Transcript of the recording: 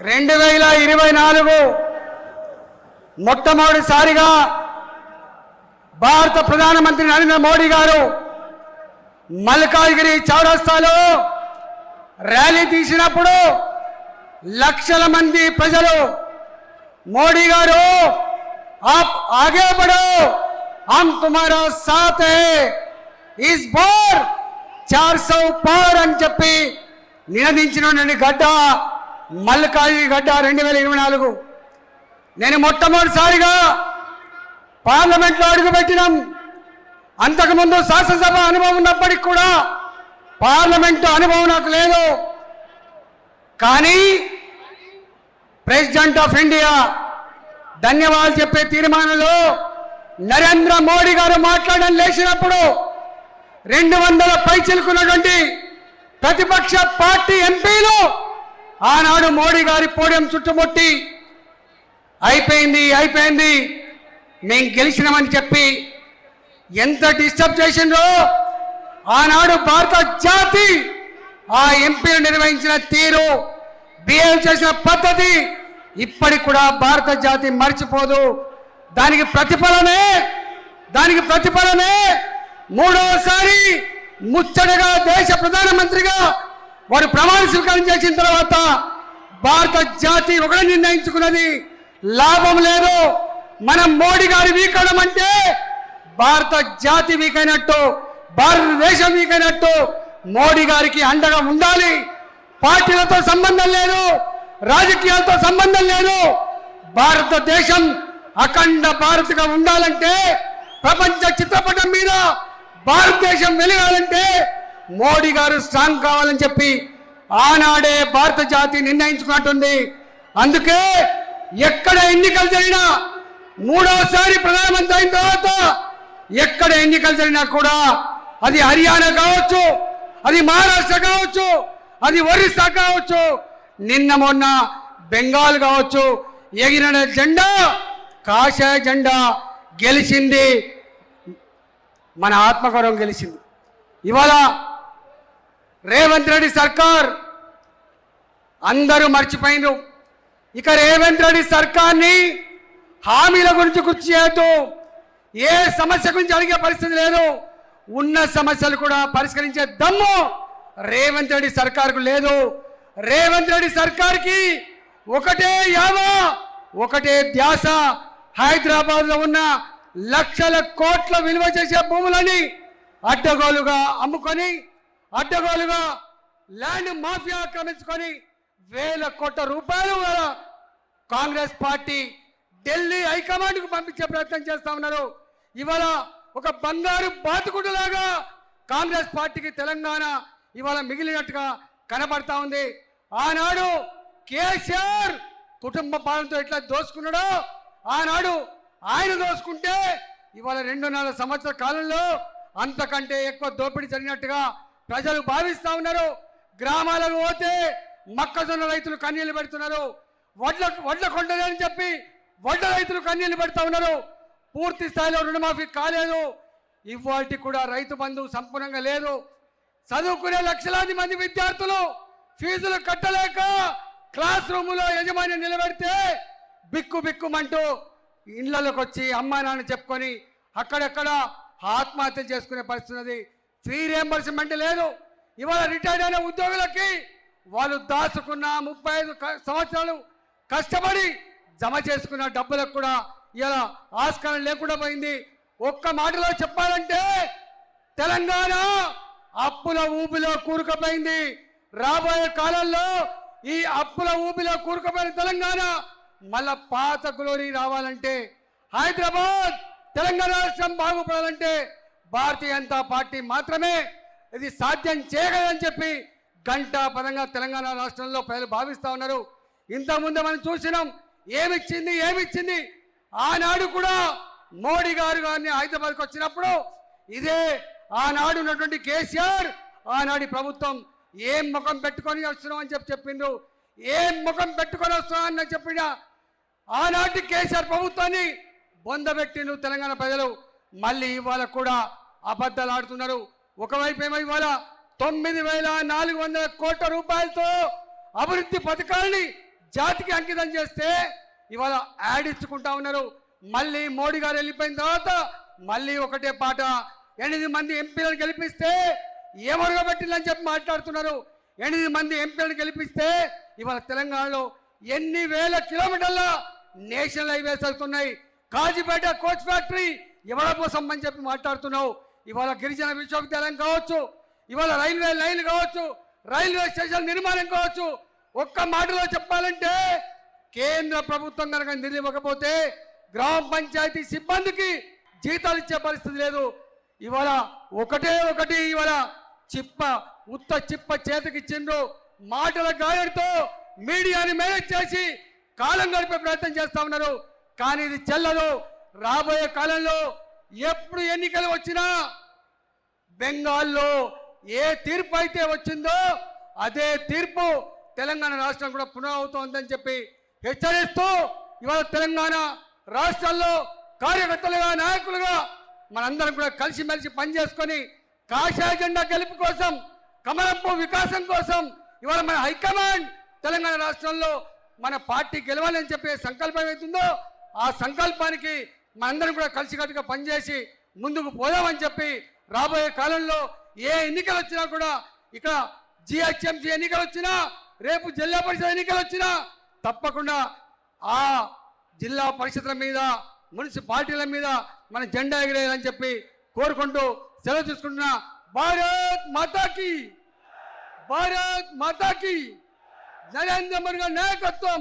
2024 మొట్టమొదటిసారిగా భారత ప్రధానమంత్రి నరేంద్ర మోడీ గారు మల్కాజ్గిరి చౌరస్తాలో ర్యాలీ తీసినప్పుడు లక్షల మంది ప్రజలు మోడీ గారు आप आगे बढ़ो हम तुम्हारा साथ है इस बार 400 पार అని చెప్పి నినదించినటువంటి గడ్డ మల్కాజ్గిరి గడ్డ 2024 నేను మొట్టమొదటిసారిగా పార్లమెంట్లో అడుగుపెట్టినాం. అంతకుముందు శాసనసభ అనుభవం ఉన్నప్పటికీ కూడా పార్లమెంటు అనుభవం నాకు లేదు. కానీ ప్రెసిడెంట్ ఆఫ్ ఇండియా ధన్యవాదాలు చెప్పే తీర్మానంలో నరేంద్ర మోడీ గారు మాట్లాడడం లేచినప్పుడు 200 పైచిలుకున్నటువంటి ప్రతిపక్ష పార్టీ ఎంపీలు ఆనాడు మోడీ గారి పోడియం చుట్టుముట్టి అయిపోయింది మేము గెలిచినామని చెప్పి ఎంత డిస్టర్బ్ చేసిందో ఆనాడు భారత జాతి ఆ ఎంపీలు నిర్వహించిన తీరు బిహేవ్ చేసిన పద్ధతి ఇప్పటికి కూడా భారత జాతి మర్చిపోదు. దానికి ప్రతిఫలనే మూడోసారి ముచ్చటగా దేశ ప్రధానమంత్రిగా వారు ప్రమాణ స్వీకారం చేసిన తర్వాత భారత జాతి ఒకటి నిర్ణయించుకున్నది, లాభం లేదు. మనం మోడీ గారి వీకడం అంటే భారత జాతి వీకైనట్టు, భారతదేశం వీకైనట్టు. మోడీ గారికి అండగా ఉండాలి. పార్టీలతో సంబంధం లేదు, రాజకీయాలతో సంబంధం లేదు. భారతదేశం అఖండ భారత్గా ఉండాలంటే, ప్రపంచ చిత్రపటం మీద భారతదేశం వెలగాలంటే మోడీ గారు స్ట్రాంగ్ కావాలని చెప్పి ఆనాడే భారత జాతి నిర్ణయించుకున్నట్టుంది. అందుకే ఎక్కడ ఎన్నికలు జరిగినా, మూడోసారి ప్రధానమంత్రి అయిన తర్వాత ఎక్కడ ఎన్నికలు జరిగినా కూడా అది హర్యానా కావచ్చు, అది మహారాష్ట్ర కావచ్చు, అది ఒరిస్సా కావచ్చు, నిన్న మొన్న బెంగాల్ కావచ్చు, ఎగిరిన జెండా కాషాయ జెండా గెలిచింది. మన ఆత్మగౌరవం గెలిచింది. ఇవాళ రేవంత్ రెడ్డి సర్కార్ అందరూ మర్చిపోయినారు. ఇక రేవంత్ రెడ్డి సర్కార్ని హామీల గురించి గుర్తు చేయొద్దు, ఏ సమస్య గురించి అడిగే పరిస్థితి లేదు. ఉన్న సమస్యలు కూడా పరిష్కరించే దమ్ము రేవంత్ రెడ్డి సర్కార్కు లేదు. రేవంత్ రెడ్డి సర్కార్కి ఒకటే యావా, ఒకటే ధ్యాస. హైదరాబాద్లో ఉన్న లక్షల కోట్ల విలువ చేసే భూములని అడ్డగోలుగా అమ్ముకొని, అడ్డగోలుగా ల్యాండ్ మాఫియా ఆక్రమించుకొని వేల కోట్ల రూపాయలు కాంగ్రెస్ పార్టీ ఢిల్లీ హైకమాండ్కు పంపించే ప్రయత్నం చేస్తా ఉన్నారు. ఇవాళ ఒక బంగారు బాతుకుడులాగా కాంగ్రెస్ పార్టీకి తెలంగాణ ఇవాళ మిగిలినట్టుగా కనబడతా ఉంది. ఆనాడు కేసీఆర్ కుటుంబ పాలనతో ఎట్లా దోసుకున్నాడో ఆనాడు ఆయన దోసుకుంటే ఇవాళ 2.5 సంవత్సరాల కాలంలో అంతకంటే ఎక్కువ దోపిడీ జరిగినట్టుగా ప్రజలు భావిస్తూ ఉన్నారు. గ్రామాలకు పోతే మొక్కజొన్న రైతులు కన్నీళ్లు పెడుతున్నారు. వడ్ల కొండలని చెప్పి వడ్ల రైతులు కన్నీళ్లు పెడుతూ ఉన్నారు. పూర్తి స్థాయిలో రుణమాఫీ కాలేదు. ఇవాటి కూడా రైతు బంధు సంపూర్ణంగా లేదు. చదువుకునే లక్షలాది మంది విద్యార్థులు ఫీజులు కట్టలేక క్లాస్ రూములో యజమాని నిలబెడితే బిక్కుమంటూ ఇళ్లలోకి వచ్చి అమ్మా నాన్న చెప్పుకొని అక్కడక్కడ ఆత్మహత్య చేసుకునే పరిస్థితి. ఫ్రీ రియంబర్స్మెంట్ లేదు. ఇవాళ రిటైర్డ్ అయిన ఉద్యోగులకి వాళ్ళు దాచుకున్న 35 సంవత్సరాలు కష్టపడి జమ చేసుకున్న డబ్బులకు కూడా ఇలా ఆస్కారం లేకుండా పోయింది. ఒక్క మాటలో చెప్పాలంటే తెలంగాణ అప్పుల ఊబిలో కూరుకుపోయింది. రాబోయే కాలంలో ఈ అప్పుల ఊబిలో కూరుకుపోయిన తెలంగాణ మళ్ళా పాత గ్లోరీ రావాలంటే, హైదరాబాద్ తెలంగాణ రాష్ట్రం బాగుపడాలంటే భారతీయ జనతా పార్టీ మాత్రమే ఇది సాధ్యం చేయగలదని చెప్పి ఘంటాపరంగా తెలంగాణ రాష్ట్రంలో ప్రజలు భావిస్తూ ఉన్నారు. ఇంతకుముందు మనం చూసినాం ఏమిచ్చింది. ఆనాడు కూడా మోడీ గారిని హైదరాబాద్కి వచ్చినప్పుడు ఇదే ఆనాడు ఉన్నటువంటి కేసీఆర్ ఆనాడి ప్రభుత్వం ఏం ముఖం పెట్టుకొని వస్తున్నాం అని చెప్పిండ్రు. ఏం ముఖం పెట్టుకొని వస్తున్నామని చెప్పిన ఆనాటి కేసీఆర్ ప్రభుత్వాన్ని బొందబెట్టిండ్రు తెలంగాణ ప్రజలు. మళ్ళీ ఇవాళ కూడా అబద్ధాలు ఆడుతున్నారు. ఒకవైపు ఏమో ఇవాళ 9,400 కోట్ల రూపాయలతో అభివృద్ధి పథకాలని జాతికి అంకితం చేస్తే ఇవాళ యాడ్ ఇచ్చుకుంటా ఉన్నారు. మళ్ళీ మోడీ గారు వెళ్ళిపోయిన తర్వాత మళ్ళీ ఒకటే పాట, 8 మంది ఎంపీలను గెలిపిస్తే ఏమరగబెట్టిందని చెప్పి మాట్లాడుతున్నారు. 8 మంది ఎంపీలను గెలిపిస్తే ఇవాళ తెలంగాణలో ఎన్ని వేల కిలోమీటర్ల నేషనల్ హైవేస్ అవుతున్నాయి. కాజీపేట కోచ్ ఫ్యాక్టరీ ఎవరి కోసం అని చెప్పి మాట్లాడుతున్నావు. ఇవాళ గిరిజన విశ్వవిద్యాలయం కావచ్చు, ఇవాళ రైల్వే లైన్లు కావచ్చు, రైల్వే స్టేషన్ నిర్మాణం కావచ్చు. ఒక్క మాటలో చెప్పాలంటే కేంద్ర ప్రభుత్వం కనుక నిధులు ఇవ్వకపోతే గ్రామ పంచాయతీ సిబ్బందికి జీతాలు ఇచ్చే పరిస్థితి లేదు. ఇవాళ ఒకటి ఇవాళ ఉత్త చిప్ప చేతికి ఇచ్చిండ్రు. మాటల గాయంతో మీడియాని మేనేజ్ చేసి కాలం గడిపే ప్రయత్నం చేస్తా ఉన్నారు. కానీ ఇది చెల్లదు. రాబోయే కాలంలో ఎప్పుడు ఎన్నికలు వచ్చినా బెంగాల్లో ఏ తీర్పు అయితే వచ్చిందో అదే తీర్పు తెలంగాణ రాష్ట్రం కూడా పునరావృతమవుతుందని చెప్పి హెచ్చరిస్తూ ఇవాళ తెలంగాణ రాష్ట్రాల్లో కార్యకర్తలుగా నాయకులుగా మనందరం కూడా కలిసిమెలిసి పనిచేసుకొని కాషాయ జెండా గెలుపు కోసం, కమలంపు వికాసం కోసం ఇవాళ మన హైకమాండ్ తెలంగాణ రాష్ట్రంలో మన పార్టీ గెలవాలని చెప్పే సంకల్పం అవుతుందో ఆ సంకల్పానికి మనందరం కూడా కలిసికట్టుగా పనిచేసి ముందుకు పోదామని చెప్పి రాబోయే కాలంలో ఏ ఎన్నికలు వచ్చినా కూడా ఇక్కడ జిహెచ్ఎంసీ ఎన్నికలు వచ్చినా, రేపు జిల్లా పరిషత్ ఎన్నికలు వచ్చినా తప్పకుండా ఆ జిల్లా పరిషత్ల మీద, మున్సిపాలిటీల మీద మన జెండా ఎగిరేయాలని చెప్పి కోరుకుంటూ సెలవు తీసుకుంటున్నా. భారత్ మాతాకి, భారత్ మాతాకి, నరేంద్ర మోడీ గారి నాయకత్వం.